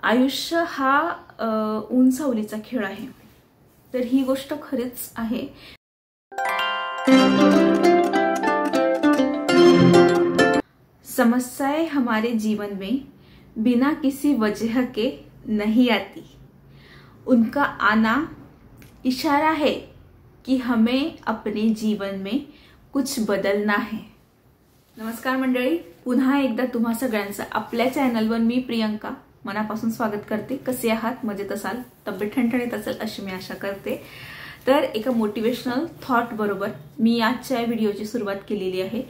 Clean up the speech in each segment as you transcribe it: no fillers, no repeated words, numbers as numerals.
आयुष्य हा ऊन सावलीचा खेळ आहे, तर ही गोष्ट खरीच आहे। समस्याएं हमारे जीवन में बिना किसी वजह के नहीं आती, उनका आना इशारा है कि हमें अपने जीवन में कुछ बदलना है। नमस्कार मंडळी, पुन्हा एकदा तुम्हा सगळ्यांचं आपल्या चॅनलवर मी प्रियंका मनापासून स्वागत करते। कसे आहात? मजेत असाल, तब्येत ठणठणीत असेल अशी मी आशा करते। तर एका मोटिवेशनल थॉट बरोबर मी आजच्या व्हिडिओची सुरुवात केलेली आहे।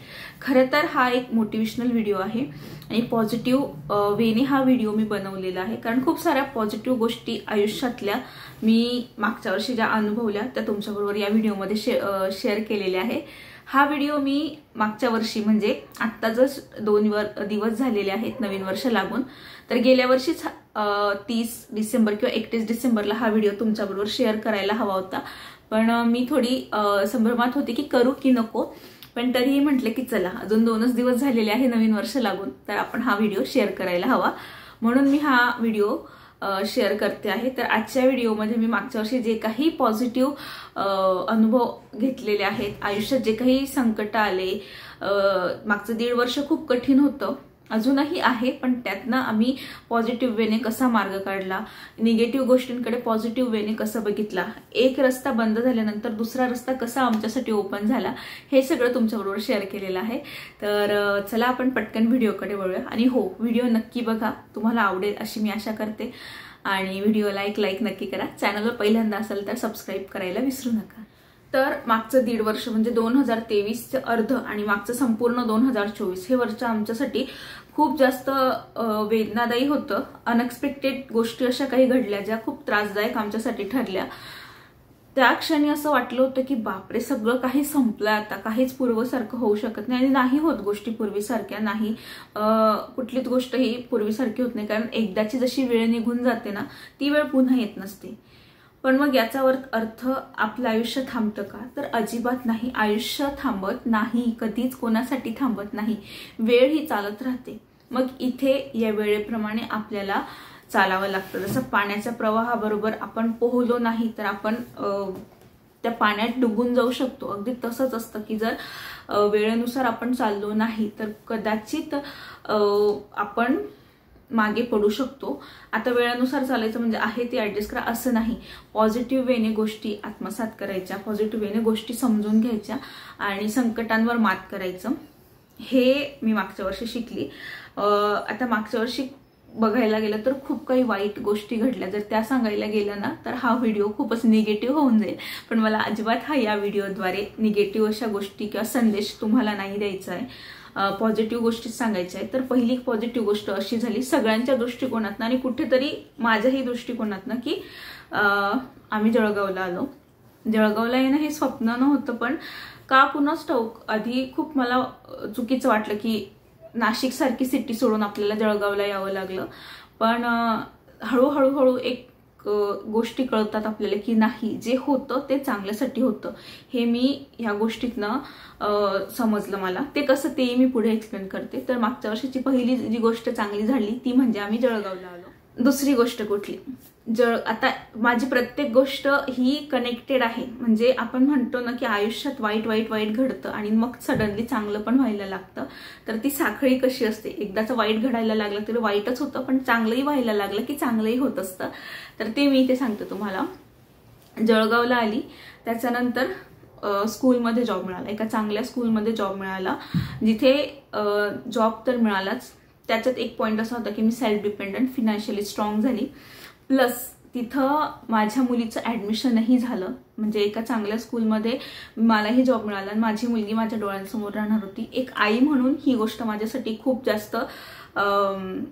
खरं तर हा एक मोटिवेशनल व्हिडिओ आहे आणि पॉझिटिव्ह वेने हा व्हिडिओ मी बनवलेला आहे, कारण खूप साऱ्या पॉझिटिव्ह गोष्टी आयुष्यातल्या मी मागच्या वर्षी ज्या अनुभवल्या त्या तुमच्याबरोबर या व्हिडिओमध्ये शेअर केलेल्या आहे। हा व्हिडिओ मी मागच्या वर्षी म्हणजे आता जस्ट 2 दिवस झालेले आहेत नवीन वर्ष लागून, तर गेल्या वर्षीच 30 डिसेंबर किंवा 31 डिसेंबरला हा व्हिडिओ तुमच्याबरोबर शेअर करायला हवा होता, पण मी थोडी संभ्रमात होते की करू की नको, पण तरीही म्हटलं की चला अजून 2च दिवस झालेले आहे नवीन वर्ष लागून, तर आपण हा व्हिडिओ शेअर करायला हवा, म्हणून मी हा व्हिडिओ शेअर करते आहे। तर आजच्या व्हिडिओमध्ये मी मागच्या वर्षी जे काही पॉझिटिव्ह अनुभव घेतलेले आहेत, आयुष्यात जे काही संकट आले, मागचं 1.5 वर्ष खूप कठीण होतं, अजूनही आहे, पण त्यातनं आम्ही पॉझिटिव्ह वेने कसा मार्ग काढला, निगेटिव्ह गोष्टींकडे पॉझिटिव्ह वेने कसं बघितला, एक रस्ता बंद झाल्यानंतर दुसरा रस्ता कसा आमच्यासाठी ओपन झाला, हे सगळं तुमच्याबरोबर शेअर केलेलं आहे। तर चला आपण पटकन व्हिडिओकडे वळूया। आणि हो, व्हिडिओ नक्की बघा, तुम्हाला आवडेल अशी मी आशा करते, आणि व्हिडिओला एक लाईक नक्की करा। चॅनलवर पहिल्यांदा असेल तर सबस्क्राईब करायला विसरू नका। तर मागचं 1.5 वर्ष म्हणजे 2023चं अर्ध आणि मागचं संपूर्ण 2024 हे वर्ष आमच्यासाठी खूप जास्त वेदनादायी होतं। अनएक्सपेक्टेड गोष्टी अशा काही घडल्या ज्या खूप त्रासदायक आमच्यासाठी ठरल्या। त्या क्षणी असं वाटलं होतं की बापरे, सगळं काही संपलं, आता काहीच पूर्वसारखं होऊ शकत नाही, आणि नाही होत गोष्टी पूर्वीसारख्या, नाही कुठलीच गोष्ट ही पूर्वीसारखी होत नाही, कारण एकदाची जशी वेळ निघून जाते ना ती वेळ पुन्हा येत नसते। पण मग याचा अर्थ आपलं आयुष्य थांबतं का? तर अजिबात नाही, आयुष्य थांबत नाही, कधीच कोणासाठी थांबत नाही, वेळ ही चालत राहते। मग इथे या वेळेप्रमाणे आपल्याला चालावं लागतं। जसं पाण्याच्या प्रवाहाबरोबर आपण पोहलो नाही तर आपण त्या पाण्यात डुबून जाऊ शकतो, अगदी तसंच असतं की जर वेळेनुसार आपण चाललो नाही तर कदाचित आपण मागे पडू शकतो। आता वेळेनुसार चालायचं म्हणजे आहे ते ऍडजस्ट करा असं नाही, पॉझिटिव्ह वेने गोष्टी आत्मसात करायच्या, पॉझिटिव्ह वेने गोष्टी समजून घ्यायच्या आणि संकटांवर मात करायचं, हे मी मागच्या वर्षी शिकली। आता मागच्या वर्षी बघायला गेलं तर खूप काही वाईट गोष्टी घडल्या, जर त्या सांगायला गेलं ना तर हा व्हिडिओ खूपच निगेटिव्ह होऊन जाईल, पण मला अजिबात या व्हिडिओद्वारे निगेटिव्ह अशा गोष्टी किंवा संदेश तुम्हाला नाही द्यायचा आहे, पॉझिटिव्ह गोष्टी सांगायच्या आहे। तर पहिली पॉझिटिव्ह गोष्ट अशी झाली सगळ्यांच्या दृष्टिकोनातनं आणि कुठेतरी माझ्याही दृष्टिकोनातनं की आम्ही जळगावला आलो। जळगावला येणं हे स्वप्न नव्हतं, पण का कुणास ठाऊक आधी खूप मला चुकीचं वाटलं की नाशिक सारखी सिटी सोडून आपल्याला जळगावला यावं लागलं, पण हळूहळू एक गोष्टी कळतात आपल्याला की नाही, जे होतं ते चांगल्यासाठी होतं, हे मी ह्या गोष्टीतनं समजलं मला। ते कसं ते मी पुढे एक्सप्लेन करते। तर मागच्या वर्षीची पहिली जी गोष्ट चांगली झाली ती म्हणजे आम्ही जळगावला आलो। दुसरी गोष्ट कुठली? आता माझी प्रत्येक गोष्ट ही कनेक्टेड आहे, म्हणजे आपण म्हणतो ना की आयुष्यात वाईट वाईट वाईट घडतं आणि मग सडनली चांगलं पण व्हायला लागतं, तर ती साखळी कशी असते, एकदाच वाईट घडायला लागलं तरी वाईटच होतं, पण चांगलंही व्हायला लागलं की चांगलंही होत असतं। तर ते मी इथे सांगते तुम्हाला। जळगावला आली, त्याच्यानंतर स्कूलमध्ये जॉब मिळाला, एका चांगल्या स्कूलमध्ये जॉब मिळाला, जिथे जॉब तर मिळालाच, त्याच्यात एक पॉइंट असा होता की मी सेल्फ डिपेंडंट, फिनान्शियली स्ट्रॉंग झाली, प्लस तिथं माझ्या मुलीचं ऍडमिशनही झालं, म्हणजे एका चांगल्या स्कूलमध्ये मलाही जॉब मिळाला आणि माझी मुलगी माझ्या डोळ्यांसमोर राहणार होती। एक आई म्हणून ही गोष्ट माझ्यासाठी खूप जास्त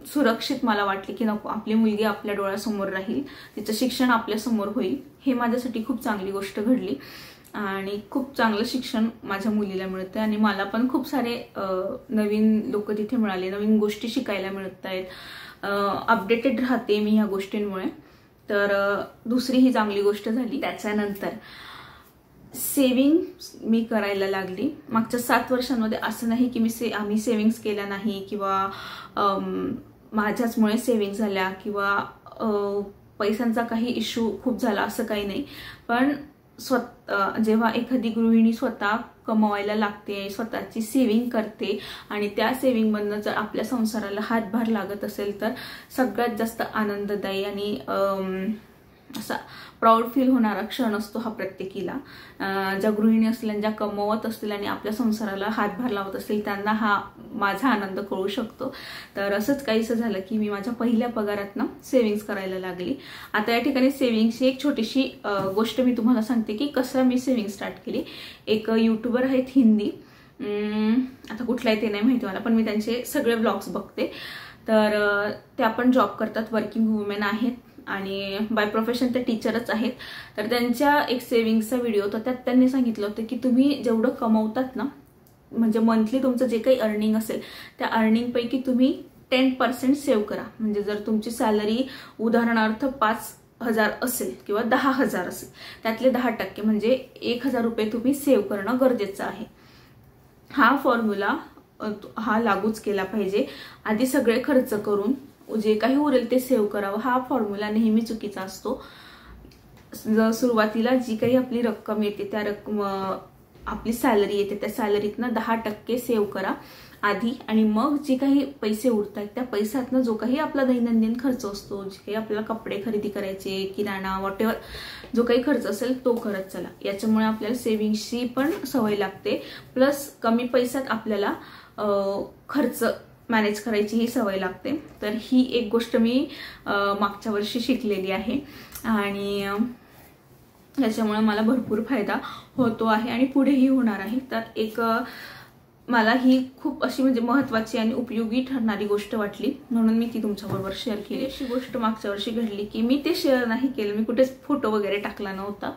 सुरक्षित मला वाटली की नको, आपली मुलगी आपल्या डोळ्यासमोर राहील, तिचं शिक्षण आपल्या समोर होईल, हे माझ्यासाठी खूप चांगली गोष्ट घडली आणि खूप चांगलं शिक्षण माझ्या मुलीला मिळतं आणि मला पण खूप सारे नवीन लोक तिथे मिळाले, नवीन गोष्टी शिकायला मिळत आहेत, अपडेटेड राहते मी ह्या गोष्टींमुळे। तर दुसरी ही चांगली गोष्ट झाली। त्याच्यानंतर सेविंग मी करायला लागली। मागच्या 7 वर्षांमध्ये असं नाही की आम्ही सेविंग्स केल्या नाही किंवा माझ्याचमुळे सेव्हिंग झाल्या किंवा पैशांचा काही इश्यू खूप झाला असं काही नाही. पण जेव्हा एखादी गृहिणी स्वतः कमवायला लागते, स्वतःची सेव्हिंग करते आणि त्या सेव्हिंगमधनं जर आपल्या संसाराला हातभार लागत असेल तर सगळ्यात जास्त आनंददायी आणि असा प्राऊड फील होणारा क्षण असतो हा प्रत्येकीला. ज्या गृहिणी असतील, ज्या कमवत असतील आणि आपल्या संसाराला हातभार लावत असतील त्यांना हा माझा आनंद कळू शकतो. तर असंच काहीसं झालं की मी माझ्या पहिल्या पगारातनं सेव्हिंग्स करायला लागली. आता या ठिकाणी सेव्हिंग्सची एक छोटीशी गोष्ट मी तुम्हाला सांगते की कसं मी सेव्हिंग स्टार्ट केली. एक यूट्यूबर आहेत हिंदी, आता कुठला आहे ते नाही माहिती मला, पण मी त्यांचे सगळे ब्लॉग्स बघते. तर त्या पण जॉब करतात, वर्किंग वुमेन आहेत आणि बाय प्रोफेशन ते टीचरच आहेत. तर त्यांच्या एक सेव्हिंगचा व्हिडिओ होता, त्यात त्यांनी सांगितलं होतं की तुम्ही जेवढं कमवतात ना, म्हणजे मंथली तुमचं जे काही अर्निंग असेल त्या अर्निंगपैकी तुम्ही 10% सेव्ह करा. म्हणजे जर तुमची सॅलरी उदाहरणार्थ 5,000 असेल किंवा 10,000 असेल, त्यातले 10% म्हणजे 1,000 रुपये तुम्ही सेव्ह करणं गरजेचं आहे. हा फॉर्म्युला हा लागूच केला पाहिजे. आधी सगळे खर्च करून जे काही उरेल ते सेव्ह करावं. हा फॉर्म्युला नेहमी चुकीचा असतो. सुरुवातीला जी काही आपली रक्कम येते त्या रक्कम, आपली सॅलरी येते त्या सॅलरीतनं 10% सेव्ह करा आधी, आणि मग जे काही पैसे उरतात त्या पैशातनं जो काही आपला दैनंदिन खर्च असतो, जे काही आपल्याला कपडे खरेदी करायचे, किराणा, वॉटेवर जो काही खर्च असेल तो करत चला. याच्यामुळे आपल्याला सेव्हिंगची पण सवय लागते, प्लस कमी पैशात आपल्याला खर्च मॅनेज करायची ही सवय लागते. तर ही एक गोष्ट मी मागच्या वर्षी शिकलेली आहे आणि याच्यामुळे मला भरपूर फायदा होतो आहे आणि पुढेही होणार आहे. तर एक मला ही खूप अशी म्हणजे महत्त्वाची आणि उपयोगी ठरणारी गोष्ट वाटली, म्हणून मी ती तुमच्याबरोबर शेअर केली. अशी गोष्ट मागच्या वर्षी घडली की मी ते शेअर नाही केलं, मी कुठेच फोटो वगैरे टाकला नव्हता,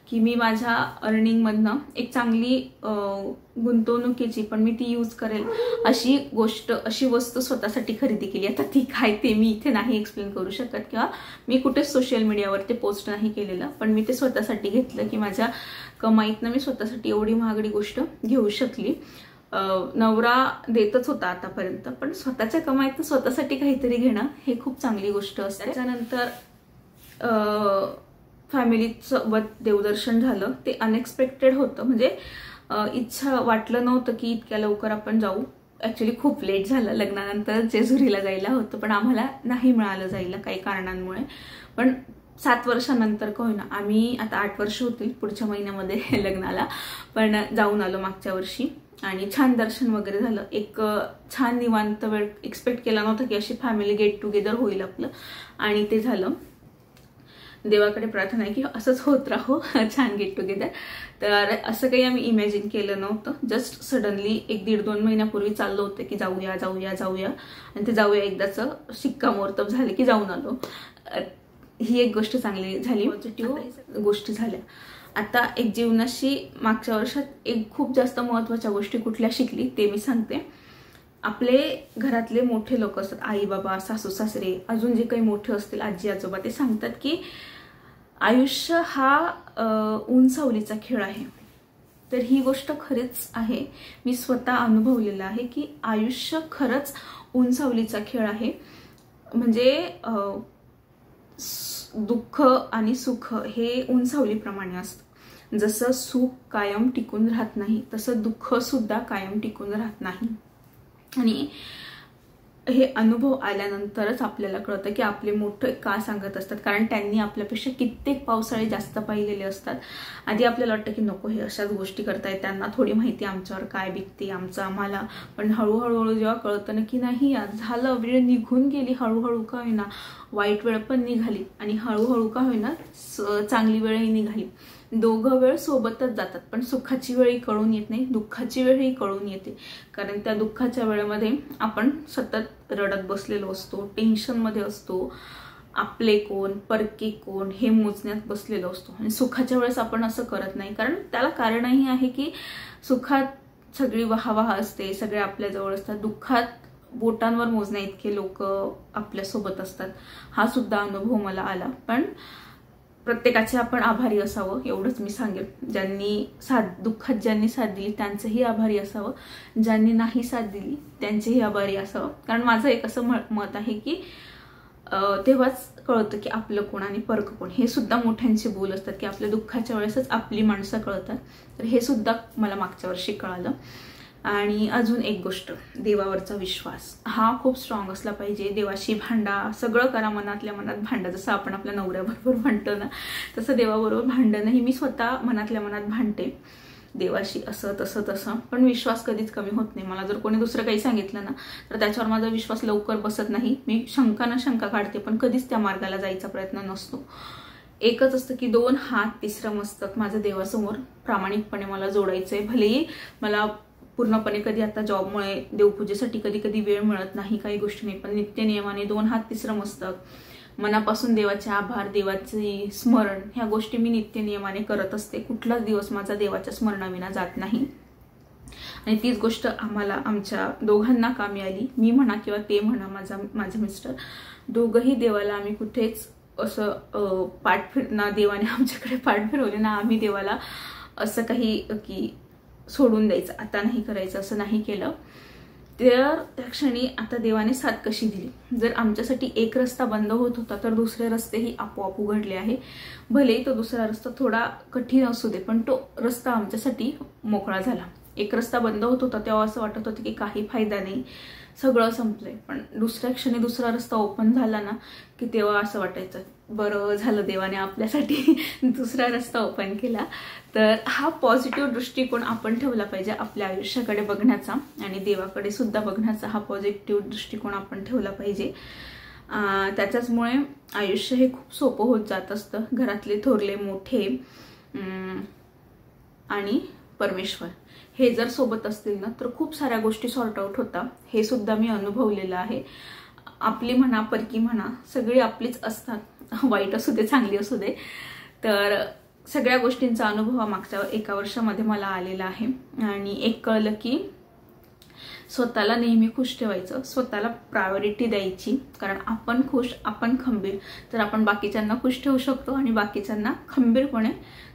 की मी माझ्या अर्निंगमधनं एक चांगली गुंतवणुकीची पण मी ती यूज करेल अशी गोष्ट, अशी वस्तू स्वतःसाठी खरेदी केली. आता ती काय ते मी इथे नाही एक्सप्लेन करू शकत किंवा मी कुठेच सोशल मीडियावर ते पोस्ट नाही केलेलं, पण मी ते स्वतःसाठी घेतलं की माझ्या कमाईतनं मी स्वतःसाठी एवढी महागडी गोष्ट घेऊ शकली. नवरा देतच होता आतापर्यंत, पण स्वतःच्या कमाईतनं स्वतःसाठी काहीतरी घेणं हे खूप चांगली गोष्ट असते. त्याच्यानंतर फॅमिलीसोबत देवदर्शन झालं, ते अनएक्सपेक्टेड होतं. म्हणजे इच्छा वाटलं नव्हतं की इतक्या लवकर आपण जाऊ. ऍक्च्युली खूप लेट झालं, लग्नानंतर जेजुरीला जायला होतं पण आम्हाला नाही मिळालं जायला काही कारणांमुळे. पण 7 वर्षानंतर का होईना, आम्ही आता 8 वर्ष होतील पुढच्या महिन्यामध्ये लग्नाला, पण जाऊन आलो मागच्या वर्षी आणि छान दर्शन वगैरे झालं. एक छान निवांत वेळ एक्सपेक्ट केला नव्हता की अशी फॅमिली गेट टुगेदर होईल आपलं, आणि ते झालं. देवाकडे प्रार्थना आहे की असंच होत राहो, छान गेट टुगेदर. तर असं काही आम्ही इमॅजिन केलं नव्हतं. जस्ट सडनली 1-1.5-2 महिन्यापूर्वी चाललं होतं की जाऊया जाऊया जाऊया, आणि ते जाऊया एकदाचं शिक्कामोर्तब झाले की जाऊन आलो. ही एक गोष्ट चांगली झाली, पॉझिटिव्ह गोष्टी झाल्या. आता एक जीवनाशी मागच्या वर्षात एक खूप जास्त महत्त्वाच्या गोष्टी कुठल्या शिकली ते मी सांगते. आपले घरातले मोठे लोक असतात, आई बाबा, सासू सासरे, अजून जे काही मोठे असतील, आजी आजोबा, ते सांगतात की आयुष्य हा उंचावलीचा खेळ आहे. तर ही गोष्ट खरीच आहे. मी स्वतः अनुभवलेलं आहे की आयुष्य खरंच उंचावलीचा खेळ आहे. म्हणजे दुःख आणि सुख हे उंचावलीप्रमाणे असतं. जसं सुख कायम टिकून राहत नाही, तसं दुःख सुद्धा कायम टिकून राहत नाही. आणि हे अनुभव आल्यानंतरच आपल्याला कळतं की आपले मोठे का सांगत असतात, कारण त्यांनी आपल्यापेक्षा कित्येक पावसाळे जास्त पाहिलेले असतात. आधी आपल्याला वाटतं की नको, हे अशाच गोष्टी करतायत, त्यांना थोडी माहिती आमच्यावर काय बिकते आमचं आम्हाला. पण हळूहळू जेव्हा कळतं ना की नाही यार, झालं, वेळ निघून गेली, हळूहळू का होईना वाईट वेळ पण निघाली आणि हळूहळू का होईना चांगली वेळही निघाली. दोघं वेळ सोबतच जातात, पण सुखाची वेळही कळून येत नाही, दुःखाची वेळही कळून येते. कारण त्या दुःखाच्या वेळेमध्ये आपण सतत रडत बसलेलो असतो, टेन्शनमध्ये असतो, आपले कोण परके कोण हे मोजण्यात बसलेलो असतो. आणि सुखाच्या वेळेस आपण असं करत नाही, कारण त्याला कारणही आहे की सुखात सगळी वाहवाह असते, सगळे आपल्या जवळ असतात. दुःखात बोटांवर मोजण्या इतके लोक आपल्यासोबत असतात. हा सुद्धा अनुभव मला आला. पण प्रत्येकाचे आपण आभारी असावं एवढंच मी सांगेन. ज्यांनी दुःखात ज्यांनी साथ दिली त्यांचंही आभारी असावं, ज्यांनी नाही साथ दिली त्यांचेही आभारी असावं. कारण माझं एक असं मत आहे की तेव्हाच कळतं की आपलं कोण आणि परक कोण. हे सुद्धा मोठ्यांचे बोल असतात की आपल्या दुःखाच्या वेळेसच आपली माणसं कळतात. तर हे सुद्धा मला मागच्या वर्षी कळालं. आणि अजून एक गोष्ट, देवावरचा विश्वास हा खूप स्ट्रॉंग असला पाहिजे. देवाशी भांडा, सगळं करा, मनातल्या मनात भांडा. जसं आपण आपल्या नवऱ्याबरोबर भांडतो ना, तसं देवाबरोबर भांडणही मी स्वतः मनातल्या मनात भांडते देवाशी, असं तसं तसं. पण विश्वास कधीच कमी होत नाही. मला जर कोणी दुसरं काही सांगितलं ना तर त्याच्यावर माझा विश्वास लवकर बसत नाही. मी शंका न शंका काढते, पण कधीच त्या मार्गाला जायचा प्रयत्न नसतो. एकच असतं की 2 हात 3रं मस्तक माझं देवासमोर प्रामाणिकपणे मला जोडायचंय. भलेही मला पूर्णपणे कधी आता जॉबमुळे देवपूजेसाठी कधी कधी वेळ मिळत नाही, काही गोष्टी नाही, पण नित्य नियमाने 2 हात 3रं मस्तक, मनापासून देवाचे आभार, देवाचे स्मरण, ह्या गोष्टी मी नित्य नियमाने करत असते. कुठलाच दिवस माझा देवाच्या स्मरणाविना जात नाही. आणि तीच गोष्ट आम्हाला आमच्या दोघांना कामी आली. मी म्हणा किंवा ते म्हणा, माझे मिस्टर दोघंही देवाला आम्ही कुठेच असं ना देवाने आमच्याकडे पाठ फिरवले ना आम्ही देवाला असं काही की सोडून द्यायचं, आता नाही करायचं, असं नाही केलं. तर त्या क्षणी आता देवाने साथ कशी दिली. जर आमच्यासाठी एक रस्ता बंद होत होता तर दुसरे रस्तेही आपोआप उघडले आहे. भलेही तो दुसरा रस्ता थोडा कठीण असू दे, पण तो रस्ता आमच्यासाठी मोकळा झाला. एक रस्ता बंद होत होता तेव्हा असं वाटत होतं की काही फायदा नाही, सगळं संपलंय. पण दुसऱ्या क्षणी दुसरा रस्ता ओपन झाला ना की तेव्हा असं वाटायचं बरं झालं देवाने आपल्यासाठी दुसरा रस्ता ओपन केला. तर हा पॉझिटिव्ह दृष्टिकोन आपण ठेवला पाहिजे आपल्या आयुष्याकडे बघण्याचा, आणि देवाकडे सुद्धा बघण्याचा हा पॉझिटिव्ह दृष्टिकोन आपण ठेवला पाहिजे. त्याच्याचमुळे आयुष्य हे खूप सोपं होत जात असतं. घरातले थोरले मोठे आणि परमेश्वर हे जर सोबत असतील ना तर खूप साऱ्या गोष्टी सॉर्ट आउट होतात. हे सुद्धा मी अनुभवलेलं आहे. आपली म्हणा, परकी म्हणा, सगळी आपलीच असतात, वाईट असू दे चांगली असू दे. तर सगळ्या गोष्टींचा अनुभव मागच्या 1 वर्षामध्ये मला आलेला आहे. आणि एक कळलं की स्वतःला नेहमी खुश ठेवायचं, स्वतःला प्रायोरिटी द्यायची. कारण आपण खुश, आपण खंबीर, तर आपण बाकीच्यांना खुश ठेवू शकतो आणि बाकीच्यांना खंबीरपणे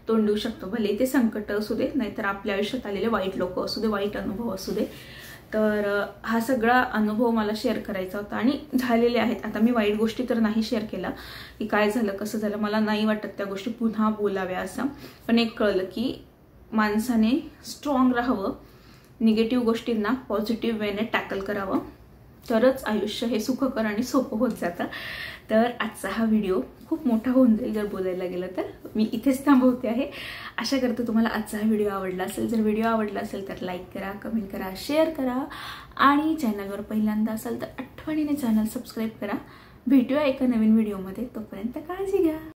तोंड देऊ शकतो. भले ते संकट असू दे, नाहीतर आपल्या आयुष्यात आलेले वाईट लोक असू दे, वाईट अनुभव असू दे. तर हा सगळा अनुभव मला शेअर करायचा होता आणि झालेले आहेत. आता मी वाईट गोष्टी तर नाही शेअर केला की काय झालं कसं झालं, मला नाही वाटत त्या गोष्टी पुन्हा बोलाव्या असं. पण एक कळलं की माणसाने स्ट्रॉंग राहावं, निगेटिव्ह गोष्टींना पॉझिटिव्ह वेने टॅकल करावं, तरच आयुष्य हे सुखकर आणि सोपं होत जातं. तर आजचा हा व्हिडिओ खूप मोठा होऊन जाईल जर बोलायला गेलं तर. मी इथेच थांबवते आहे. आशा करते तुम्हाला आजचा हा व्हिडिओ आवडला असेल. जर व्हिडिओ आवडला असेल तर लाईक करा, कमेंट करा, शेअर करा आणि चॅनलवर पहिल्यांदा असाल तर आठवणीने चॅनल सबस्क्राईब करा. भेटूया एका नवीन व्हिडिओमध्ये. तोपर्यंत काळजी घ्या.